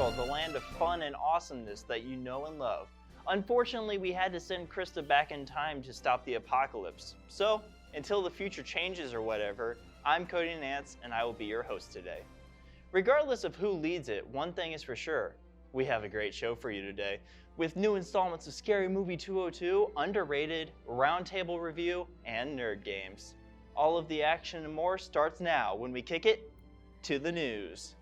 Central, the land of fun and awesomeness that you know and love. Unfortunately, we had to send Krista back in time to stop the apocalypse. So, until the future changes or whatever, I'm Cody Nance and I will be your host today. Regardless of who leads it, one thing is for sure. We have a great show for you today, with new installments of Scary Movie 202, Underrated, Roundtable Review, and Nerd Games. All of the action and more starts now when we kick it to the news.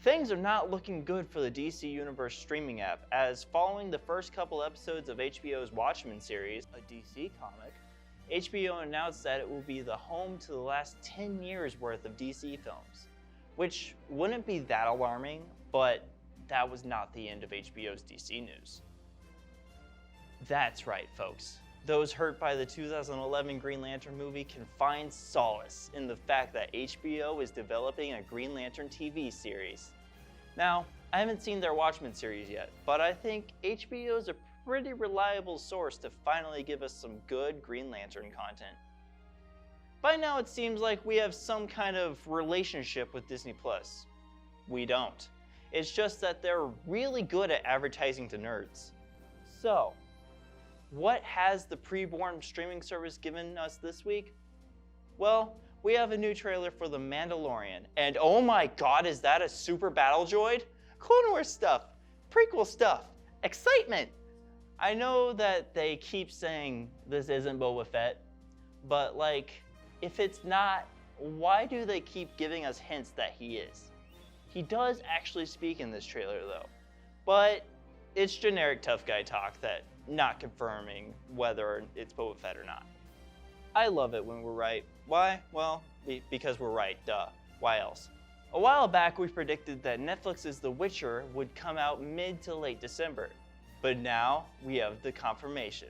Things are not looking good for the DC Universe streaming app, as following the first couple episodes of HBO's Watchmen series, a DC comic, HBO announced that it will be the home to the last 10 years worth of DC films. Which wouldn't be that alarming, but that was not the end of HBO's DC news. That's right, folks. Those hurt by the 2011 Green Lantern movie can find solace in the fact that HBO is developing a Green Lantern TV series. Now, I haven't seen their Watchmen series yet, but I think HBO is a pretty reliable source to finally give us some good Green Lantern content. By now it seems like we have some kind of relationship with Disney+. We don't. It's just that they're really good at advertising to nerds. So, what has the pre-born streaming service given us this week? Well, we have a new trailer for The Mandalorian, and oh my god, is that a super battle droid? Clone Wars stuff, prequel stuff, excitement! I know that they keep saying this isn't Boba Fett, but if it's not, why do they keep giving us hints that he is? He does actually speak in this trailer though, but it's generic tough guy talk that not confirming whether it's Boba Fett or not. I love it when we're right. Why? Well, because we're right, duh. Why else? A while back we predicted that Netflix's The Witcher would come out mid to late December, but now we have the confirmation.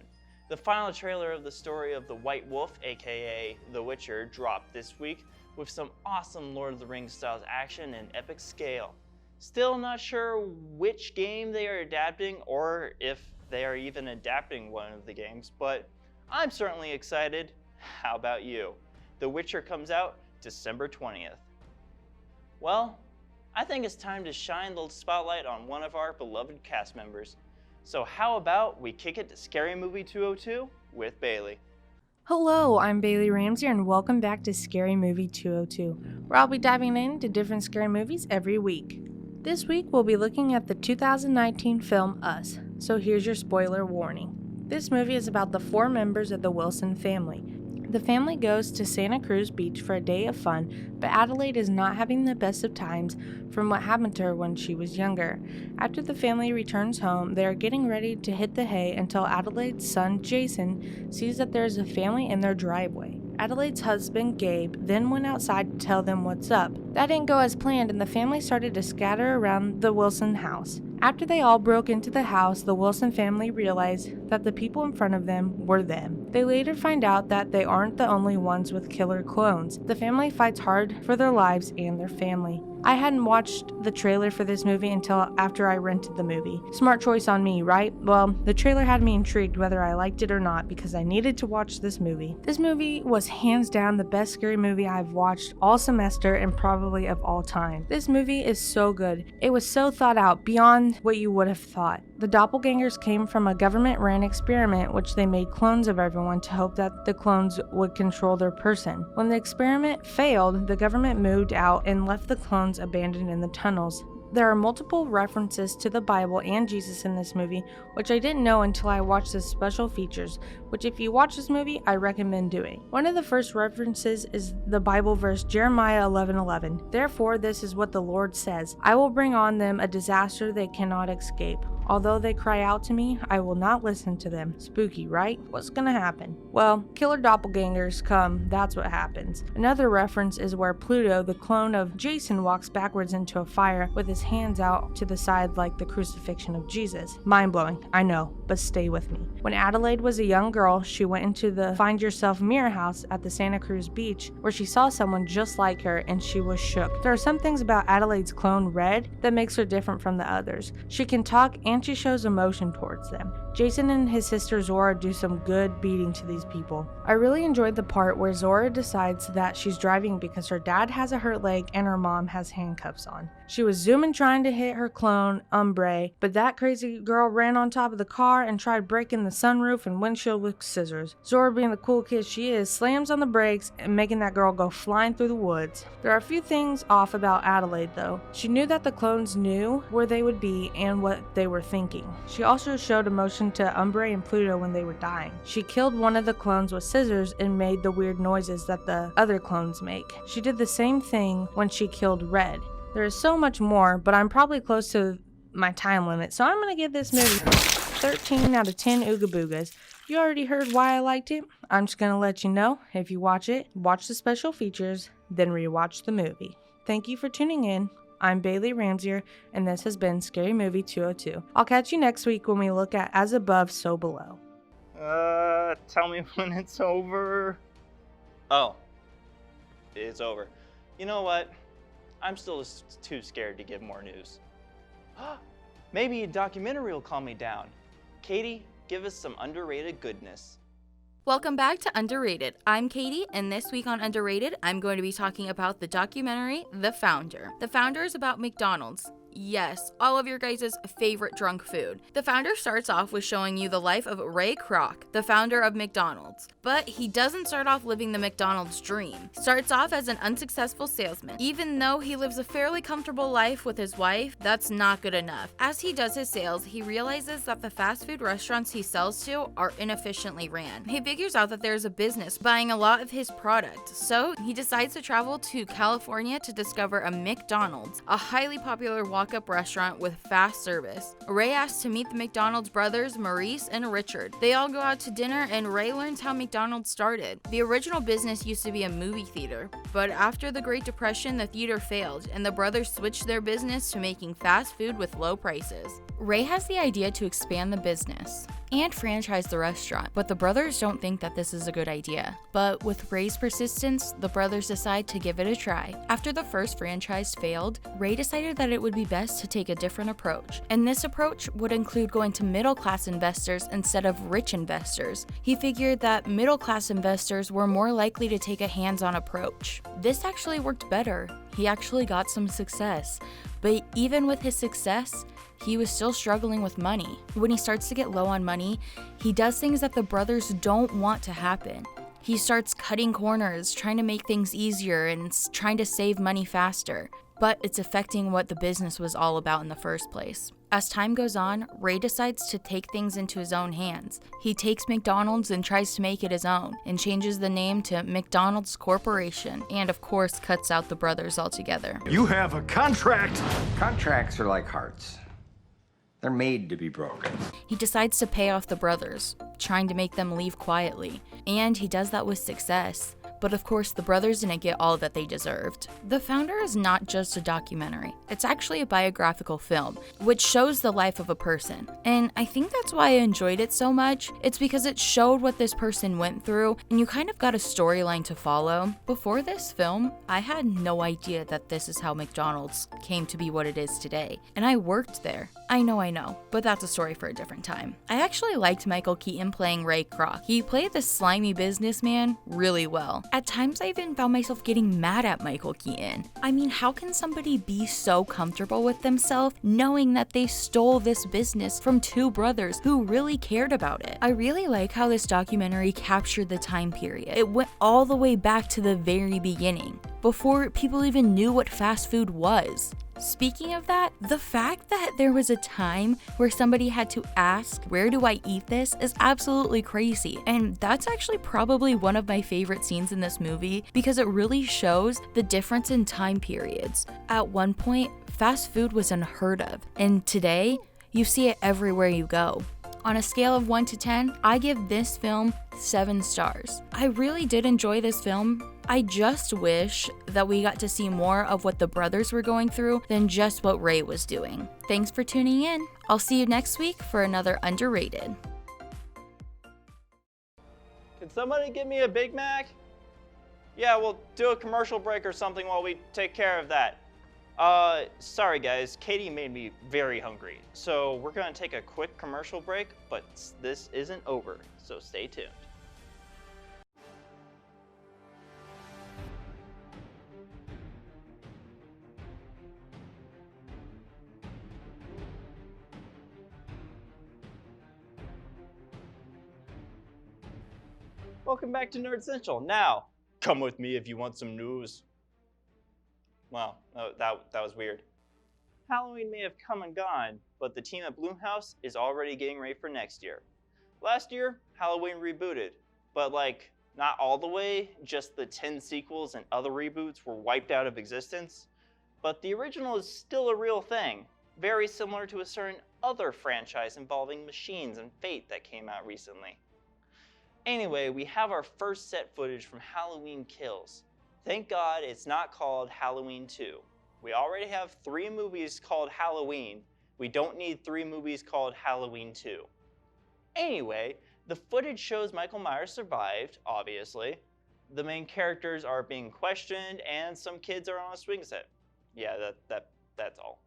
The final trailer of the story of the White Wolf, aka The Witcher, dropped this week with some awesome Lord of the Rings style action and epic scale. Still not sure which game they are adapting or if they are even adapting one of the games, but I'm certainly excited. How about you? The Witcher comes out December 20th. Well, I think it's time to shine the spotlight on one of our beloved cast members. So how about we kick it to Scary Movie 202 with Bailey. Hello, I'm Bailey Ramsey and welcome back to Scary Movie 202, where I'll be diving into different scary movies every week. This week we'll be looking at the 2019 film Us, so here's your spoiler warning. This movie is about the 4 members of the Wilson family. The family goes to Santa Cruz Beach for a day of fun, but Adelaide is not having the best of times from what happened to her when she was younger. After the family returns home, they are getting ready to hit the hay until Adelaide's son, Jason, sees that there is a family in their driveway. Adelaide's husband, Gabe, then went outside to tell them what's up. That didn't go as planned and the family started to scatter around the Wilson house. After they all broke into the house, the Wilson family realized that the people in front of them were them. They later find out that they aren't the only ones with killer clones. The family fights hard for their lives and their family. I hadn't watched the trailer for this movie until after I rented the movie. Smart choice on me, right? Well, the trailer had me intrigued whether I liked it or not because I needed to watch this movie. This movie was hands down the best scary movie I've watched all semester and probably of all time. This movie is so good. It was so thought out beyond what you would have thought. The doppelgangers came from a government-ran experiment which they made clones of everyone to hope that the clones would control their person. When the experiment failed, the government moved out and left the clones abandoned in the tunnels. There are multiple references to the Bible and Jesus in this movie, which I didn't know until I watched the special features, which if you watch this movie, I recommend doing. One of the first references is the Bible verse Jeremiah 11:11. Therefore, this is what the Lord says, I will bring on them a disaster they cannot escape. Although they cry out to me, I will not listen to them. Spooky, right? What's gonna happen? Well, killer doppelgangers come, that's what happens. Another reference is where Pluto, the clone of Jason, walks backwards into a fire with his hands out to the side like the crucifixion of Jesus. Mind-blowing, I know, but stay with me. When Adelaide was a young girl, she went into the Find Yourself Mirror house at the Santa Cruz Beach where she saw someone just like her and she was shook. There are some things about Adelaide's clone, Red, that makes her different from the others. She can talk and and she shows emotion towards them. Jason and his sister Zora do some good beating to these people. I really enjoyed the part where Zora decides that she's driving because her dad has a hurt leg and her mom has handcuffs on. She was zooming trying to hit her clone, Umbre, but that crazy girl ran on top of the car and tried breaking the sunroof and windshield with scissors. Zora, being the cool kid she is, slams on the brakes and making that girl go flying through the woods. There are a few things off about Adelaide though. She knew that the clones knew where they would be and what they were thinking. She also showed emotion to Umbre and Pluto when they were dying. She killed one of the clones with scissors and made the weird noises that the other clones make. She did the same thing when she killed Red. There is so much more, but I'm probably close to my time limit, so I'm going to give this movie 13 out of 10 Ooga Boogas. You already heard why I liked it. I'm just going to let you know, if you watch it, watch the special features, then rewatch the movie. Thank you for tuning in. I'm Bailey Ramsier, and this has been Scary Movie 202. I'll catch you next week when we look at As Above, So Below. Tell me when it's over. Oh, it's over. You know what? I'm still too scared to give more news. Maybe a documentary will calm me down. Katie, give us some underrated goodness. Welcome back to Underrated. I'm Katie, and this week on Underrated, I'm going to be talking about the documentary, The Founder. The Founder is about McDonald's. Yes, all of your guys' favorite drunk food. The Founder starts off with showing you the life of Ray Kroc, the founder of McDonald's. But he doesn't start off living the McDonald's dream. Starts off as an unsuccessful salesman. Even though he lives a fairly comfortable life with his wife, that's not good enough. As he does his sales, he realizes that the fast food restaurants he sells to are inefficiently ran. He figures out that there's a business buying a lot of his product, so he decides to travel to California to discover a McDonald's, a highly popular walk-up restaurant with fast service. Ray asks to meet the McDonald's brothers, Maurice and Richard. They all go out to dinner and Ray learns how McDonald's started. The original business used to be a movie theater, but after the Great Depression, the theater failed and the brothers switched their business to making fast food with low prices. Ray has the idea to expand the business and franchise the restaurant, but the brothers don't think that this is a good idea. But with Ray's persistence, the brothers decide to give it a try. After the first franchise failed, Ray decided that it would be best to take a different approach, and this approach would include going to middle-class investors instead of rich investors. He figured that middle-class investors were more likely to take a hands-on approach. This actually worked better. He actually got some success, but even with his success, he was still struggling with money. When he starts to get low on money, he does things that the brothers don't want to happen. He starts cutting corners, trying to make things easier and trying to save money faster. But it's affecting what the business was all about in the first place. As time goes on, Ray decides to take things into his own hands. He takes McDonald's and tries to make it his own, and changes the name to McDonald's Corporation, and of course cuts out the brothers altogether. You have a contract! Contracts are like hearts. They're made to be broken. He decides to pay off the brothers, trying to make them leave quietly, and he does that with success. But of course, the brothers didn't get all that they deserved. The Founder is not just a documentary. It's actually a biographical film, which shows the life of a person. And I think that's why I enjoyed it so much. It's because it showed what this person went through, and you kind of got a storyline to follow. Before this film, I had no idea that this is how McDonald's came to be what it is today. And I worked there. I know, but that's a story for a different time. I actually liked Michael Keaton playing Ray Kroc. He played the slimy businessman really well. At times, I even found myself getting mad at Michael Keaton. I mean, how can somebody be so comfortable with themselves knowing that they stole this business from two brothers who really cared about it? I really like how this documentary captured the time period. It went all the way back to the very beginning, before people even knew what fast food was. Speaking of that, the fact that there was a time where somebody had to ask, where do I eat this, is absolutely crazy. And that's actually probably one of my favorite scenes in this movie because it really shows the difference in time periods. At one point, fast food was unheard of, and today, you see it everywhere you go. On a scale of 1 to 10, I give this film 7 stars. I really did enjoy this film. I just wish that we got to see more of what the brothers were going through than just what Ray was doing. Thanks for tuning in. I'll see you next week for another Underrated. Can somebody give me a Big Mac? Yeah, we'll do a commercial break or something while we take care of that. Sorry guys, Katie made me very hungry. So we're gonna take a quick commercial break, but this isn't over, so stay tuned. Welcome back to Nerd Central. Now, come with me if you want some news. Well, that was weird. Halloween may have come and gone, but the team at Blumhouse is already getting ready for next year. Last year, Halloween rebooted, but not all the way, just the 10 sequels and other reboots were wiped out of existence. But the original is still a real thing, very similar to a certain other franchise involving machines and fate that came out recently. Anyway, we have our first set footage from Halloween Kills. Thank God it's not called Halloween 2. We already have 3 movies called Halloween. We don't need 3 movies called Halloween 2. Anyway, the footage shows Michael Myers survived, obviously. The main characters are being questioned and some kids are on a swing set. Yeah, that's all.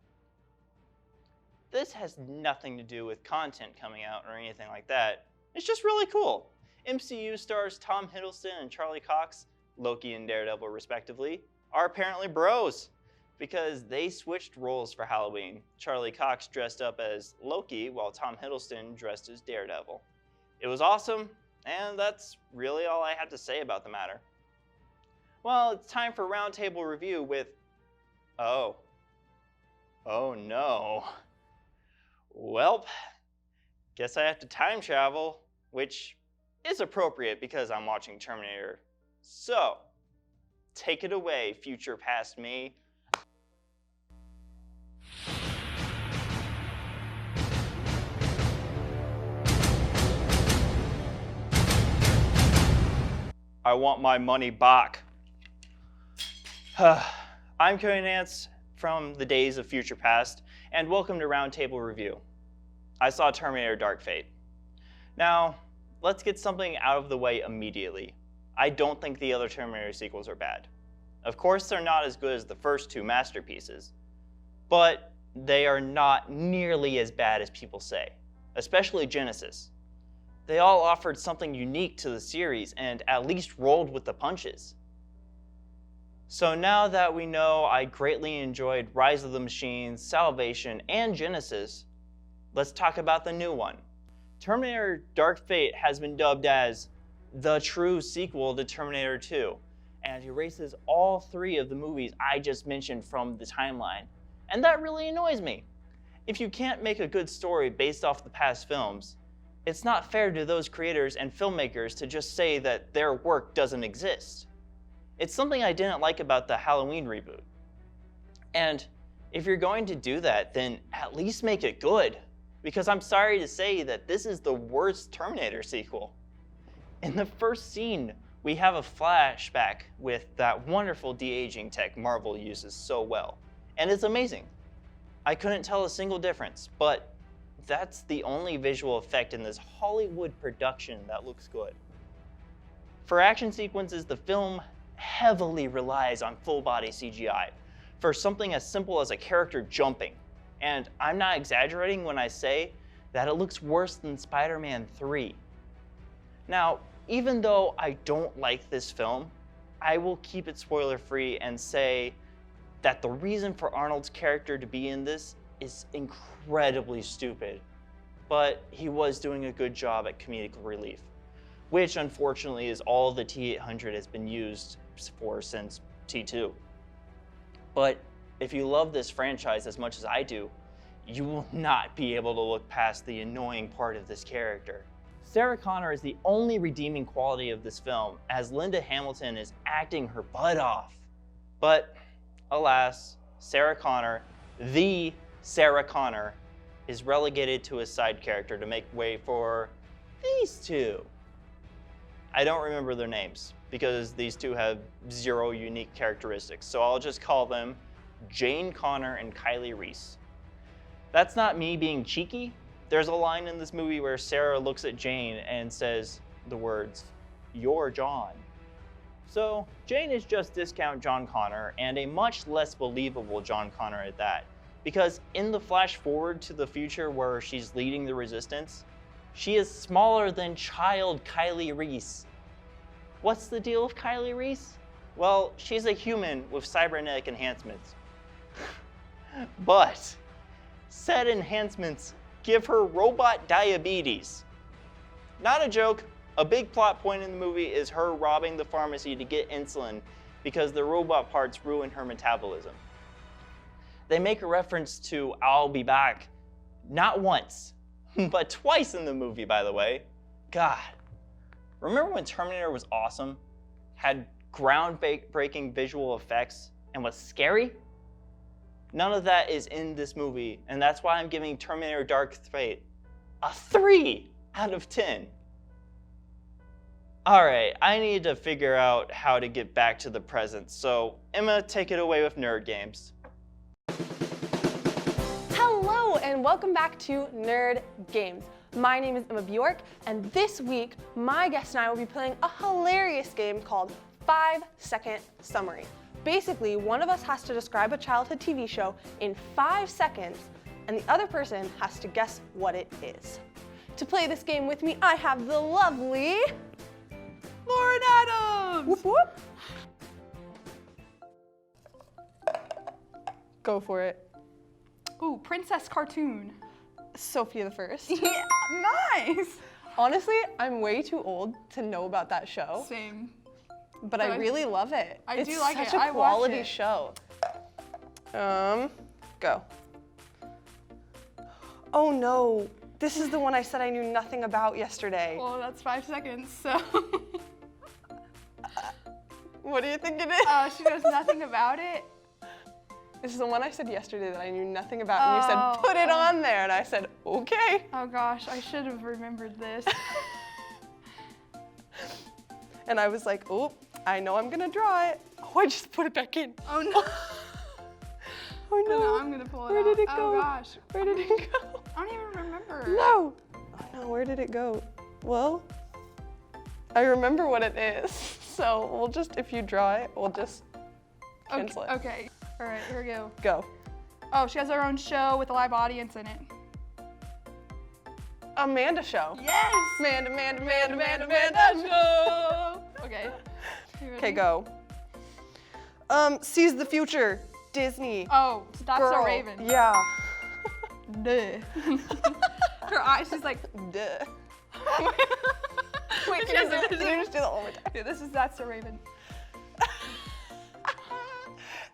This has nothing to do with content coming out or anything like that. It's just really cool. MCU stars Tom Hiddleston and Charlie Cox, Loki and Daredevil respectively, are apparently bros because they switched roles for Halloween. Charlie Cox dressed up as Loki while Tom Hiddleston dressed as Daredevil. It was awesome, and that's really all I have to say about the matter. Well, it's time for roundtable review with... Oh no. Welp, guess I have to time travel, which is appropriate because I'm watching Terminator. So, take it away, future past me. I want my money back. I'm Cody Nance from the days of future past, and welcome to Roundtable Review. I saw Terminator Dark Fate. Now, let's get something out of the way immediately. I don't think the other Terminator sequels are bad. Of course, they're not as good as the first 2 masterpieces, but they are not nearly as bad as people say, especially Genesis. They all offered something unique to the series and at least rolled with the punches. So now that we know I greatly enjoyed Rise of the Machines, Salvation, and Genesis, let's talk about the new one. Terminator Dark Fate has been dubbed as the true sequel to Terminator 2, and erases all 3 of the movies I just mentioned from the timeline. And that really annoys me. If you can't make a good story based off the past films, it's not fair to those creators and filmmakers to just say that their work doesn't exist. It's something I didn't like about the Halloween reboot. And if you're going to do that, then at least make it good. Because I'm sorry to say that this is the worst Terminator sequel. In the first scene, we have a flashback with that wonderful de-aging tech Marvel uses so well. And it's amazing. I couldn't tell a single difference, but that's the only visual effect in this Hollywood production that looks good. For action sequences, the film heavily relies on full-body CGI for something as simple as a character jumping. And I'm not exaggerating when I say that it looks worse than Spider-Man 3. Now, even though I don't like this film, I will keep it spoiler-free and say that the reason for Arnold's character to be in this is incredibly stupid, but he was doing a good job at comedic relief, which unfortunately is all the T-800 has been used for since T2. But if you love this franchise as much as I do, you will not be able to look past the annoying part of this character. Sarah Connor is the only redeeming quality of this film, as Linda Hamilton is acting her butt off. But alas, Sarah Connor, the Sarah Connor, is relegated to a side character to make way for these 2. I don't remember their names because these 2 have 0 unique characteristics, so I'll just call them Jane Connor and Kylie Reese. That's not me being cheeky. There's a line in this movie where Sarah looks at Jane and says the words, "You're John." So, Jane is just discount John Connor, and a much less believable John Connor at that. Because in the flash forward to the future where she's leading the resistance, she is smaller than child Kylie Reese. What's the deal with Kylie Reese? Well, she's a human with cybernetic enhancements. But said enhancements give her robot diabetes. Not a joke, a big plot point in the movie is her robbing the pharmacy to get insulin because the robot parts ruin her metabolism. They make a reference to "I'll be back," not once, but twice in the movie, by the way. God, remember when Terminator was awesome, had groundbreaking visual effects, and was scary? None of that is in this movie, and that's why I'm giving Terminator Dark Fate a 3 out of 10. Alright, I need to figure out how to get back to the present, so Emma, take it away with Nerd Games. Hello and welcome back to Nerd Games. My name is Emma Bjork, and this week my guest and I will be playing a hilarious game called 5-Second Summary. Basically, one of us has to describe a childhood TV show in 5 seconds, and the other person has to guess what it is. To play this game with me, I have the lovely Lauren Adams! Whoop whoop. Go for it. Ooh, princess cartoon. Sophia the First. Yeah, nice. Honestly, I'm way too old to know about that show, Same. but I really love it. I it's do like such it. a I watch quality it. show. Go. Oh no, this is the one I said I knew nothing about yesterday. Well, that's 5 seconds, so. What do you think it is? She knows nothing about it. This is the one I said yesterday that I knew nothing about, and you said, Oh, put it on there, and I said, okay. Oh gosh, I should have remembered this. And I was like, oh, I know I'm gonna draw it. Oh, I just put it back in. Oh no. Oh No, no. I'm gonna pull it Where out. did it go? Oh gosh. Where did it go? I don't even remember. No. Oh no, where did it go? Well, I remember what it is. So we'll just, if you draw it, we'll just cancel it. Okay. All right, here we go. Go. Oh, she has her own show with a live audience in it. Amanda Show. Yes! Amanda Show. Okay. You ready? Okay, go. Sees the Future. Disney. Oh, that's Girl. a raven. Yeah. Duh. Her eyes, she's like, Duh. wait, Can you just do that one more time? Yeah, that's a raven.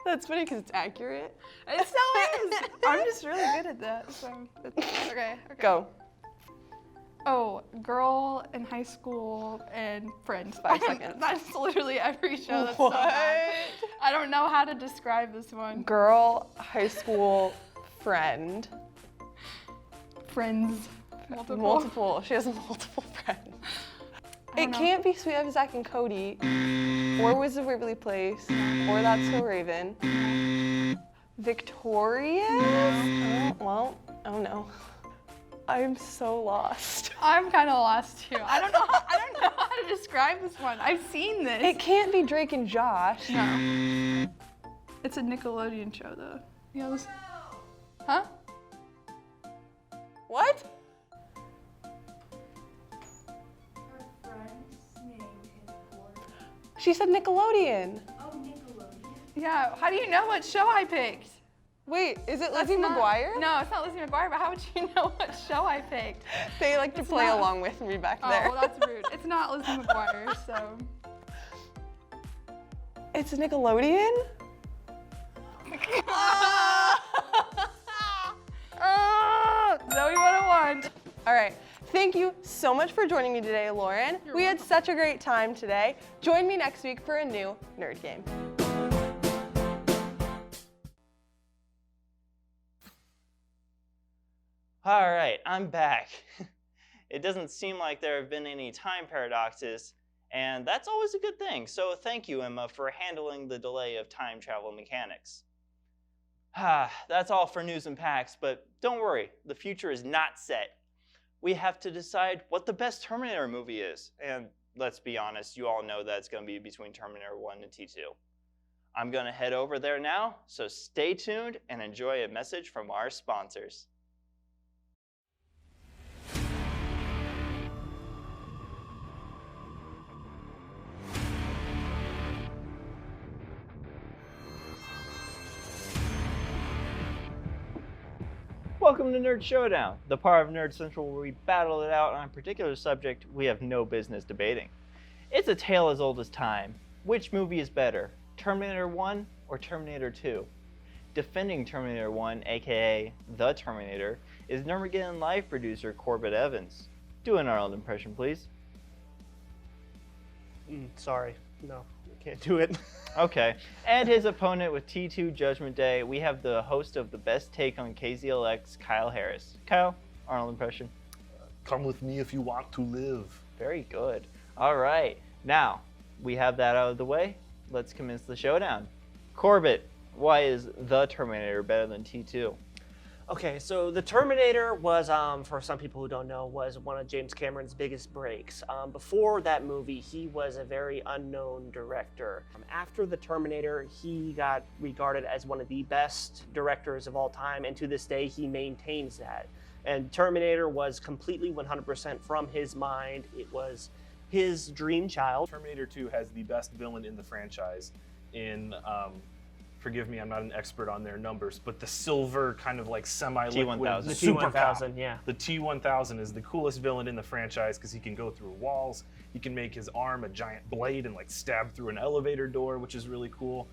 That's funny because it's accurate. It still is. I'm just really good at that. So okay. Go. Oh, girl in high school and friends. 5 seconds. That's literally every show. That's so bad. I don't know how to describe this one. Girl, high school, friend. Friends. Multiple. Multiple. She has multiple friends. I It don't know. can't be Sweet Evan, Zach, and Cody, or Wizard of Waverly Place, or That's So Raven. Victorious? Oh, well, oh no. I'm so lost. I'm kind of lost too. I don't know how to describe this one. I've seen this. It can't be Drake and Josh. No. It's a Nickelodeon show though. Yeah. Listen. Huh? What? She said Nickelodeon. Yeah. How do you know what show I picked? Wait, is it That's Lizzie not- McGuire? No, it's not Lizzie McGuire, but how would you know what show I picked? They like to It's play not. along with me back Oh, there. well, that's rude. It's not Lizzie McGuire, so. It's Nickelodeon? Zoe 101. All right. Thank you so much for joining me today, Lauren. We had such a great time today. Join me next week for a new Nerd Game. All right, I'm back. It doesn't seem like there have been any time paradoxes, and that's always a good thing. So thank you, Emma, for handling the delay of time travel mechanics. That's all for news and packs, but don't worry, the future is not set. We have to decide what the best Terminator movie is, and let's be honest, you all know that it's going to be between Terminator 1 and T2. I'm going to head over there now, so stay tuned and enjoy a message from our sponsors. Welcome to Nerd Showdown, the part of Nerd Central where we battle it out on a particular subject we have no business debating. It's a tale as old as time. Which movie is better, Terminator 1 or Terminator 2? Defending Terminator 1, aka The Terminator, is Nerdmageddon Live producer Corbett Evans. Do an Arnold impression, please. Sorry, no, I can't do it. Okay, and his opponent with T2 Judgment Day, we have the host of The Best Take on KZLX, Kyle Harris. Kyle, Arnold impression. Come with me if you want to live. Very good. All right, now we have that out of the way. Let's commence the showdown. Corbett, why is The Terminator better than T2? Okay, so The Terminator was, for some people who don't know, was one of James Cameron's biggest breaks. Before that movie, he was a very unknown director. After The Terminator, he got regarded as one of the best directors of all time, and to this day, he maintains that. And Terminator was completely 100% from his mind. It was his dream child. Terminator 2 has the best villain in the franchise in, forgive me, I'm not an expert on their numbers, but the silver kind of like semi-liquid T-1000. The super cop. T-1000, yeah. The T-1000 is the coolest villain in the franchise because he can go through walls, he can make his arm a giant blade and like stab through an elevator door, which is really cool.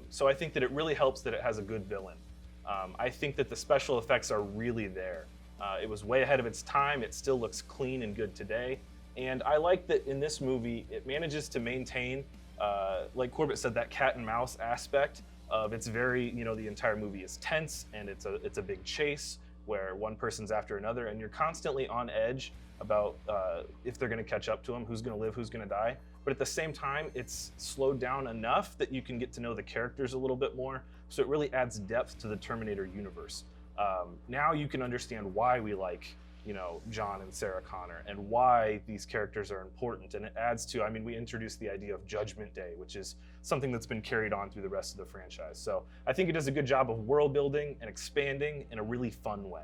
So I think that it really helps that it has a good villain. I think that the special effects are really there. It was way ahead of its time, it still looks clean and good today. And I like that in this movie, it manages to maintain, like Corbett said, that cat and mouse aspect of it's very, the entire movie is tense and it's a big chase where one person's after another and you're constantly on edge about if they're gonna catch up to them, who's gonna live, who's gonna die. But at the same time, it's slowed down enough that you can get to know the characters a little bit more. So it really adds depth to the Terminator universe. Now you can understand why we like John and Sarah Connor and why these characters are important. And it adds to, we introduced the idea of Judgment Day, which is something that's been carried on through the rest of the franchise. So I think it does a good job of world building and expanding in a really fun way.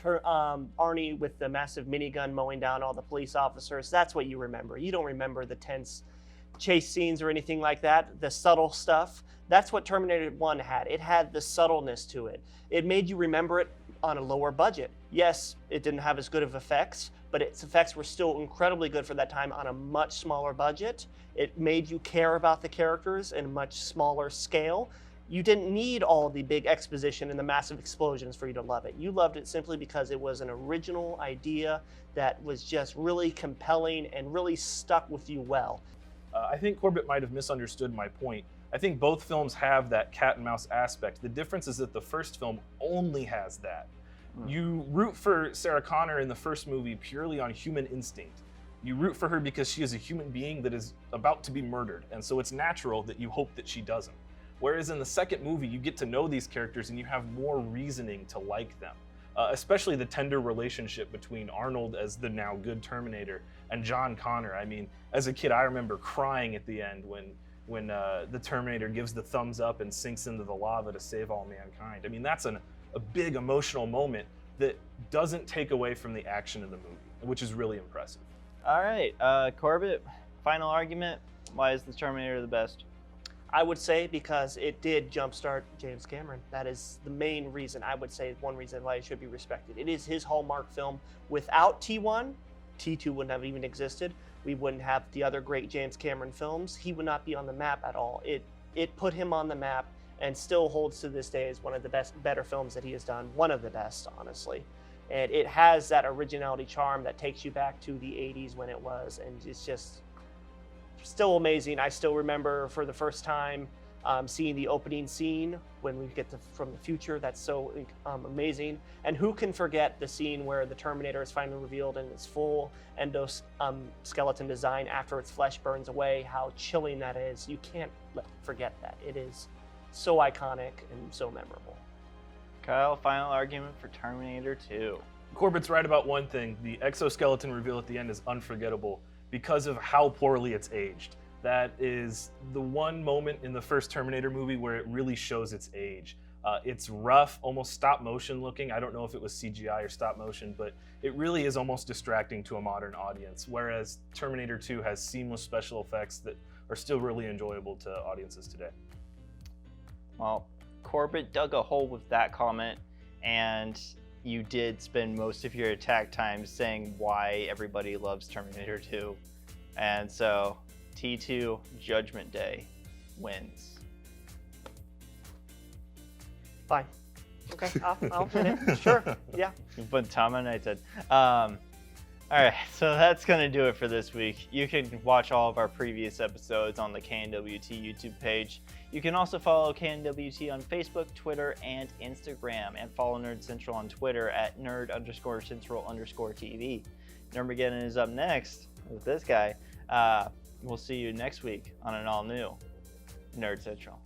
Arnie with the massive minigun mowing down all the police officers, that's what you remember. You don't remember the tense chase scenes or anything like that, the subtle stuff. That's what Terminator 1 had. It had the subtleness to it. It made you remember it on a lower budget. Yes, it didn't have as good of effects, but its effects were still incredibly good for that time on a much smaller budget. It made you care about the characters in a much smaller scale. You didn't need all the big exposition and the massive explosions for you to love it. You loved it simply because it was an original idea that was just really compelling and really stuck with you well. I think Corbett might have misunderstood my point. I think both films have that cat and mouse aspect. The difference is that the first film only has that. You root for Sarah Connor in the first movie purely on human instinct. You root for her because she is a human being that is about to be murdered, and so it's natural that you hope that she doesn't. Whereas in the second movie, you get to know these characters and you have more reasoning to like them. Especially the tender relationship between Arnold as the now good Terminator and John Connor. As a kid, I remember crying at the end when the Terminator gives the thumbs up and sinks into the lava to save all mankind. That's a big emotional moment that doesn't take away from the action of the movie, which is really impressive. All right, Corbett, final argument. Why is the Terminator the best? I would say because it did jumpstart James Cameron. That is the main reason, I would say, one reason why it should be respected. It is his hallmark film. Without T1, T2 wouldn't have even existed. We wouldn't have the other great James Cameron films. He would not be on the map at all. It put him on the map and still holds to this day as one of the better films that he has done. One of the best, honestly. And it has that originality charm that takes you back to the 80s when it was, and it's just still amazing. I still remember for the first time seeing the opening scene when we get from the future. That's so amazing. And who can forget the scene where the Terminator is finally revealed in its full endoskeleton design after its flesh burns away, how chilling that is. You can't forget that. It is so iconic and so memorable. Kyle, final argument for Terminator 2. Corbett's right about one thing. The exoskeleton reveal at the end is unforgettable. because of how poorly it's aged. That is the one moment in the first Terminator movie where it really shows its age. It's rough, almost stop motion looking. I don't know if it was CGI or stop motion, but it really is almost distracting to a modern audience, whereas Terminator 2 has seamless special effects that are still really enjoyable to audiences today. Well, Corbett dug a hole with that comment, and you did spend most of your attack time saying why everybody loves Terminator 2. And so T2 Judgment Day wins. Fine. Okay, I'll win it. Sure. Yeah. But Tom and I said, all right, so that's going to do it for this week. You can watch all of our previous episodes on the KNWT YouTube page. You can also follow KNWT on Facebook, Twitter, and Instagram, and follow Nerd Central on Twitter at nerd_central_TV. Nermageddon is up next with this guy. We'll see you next week on an all-new Nerd Central.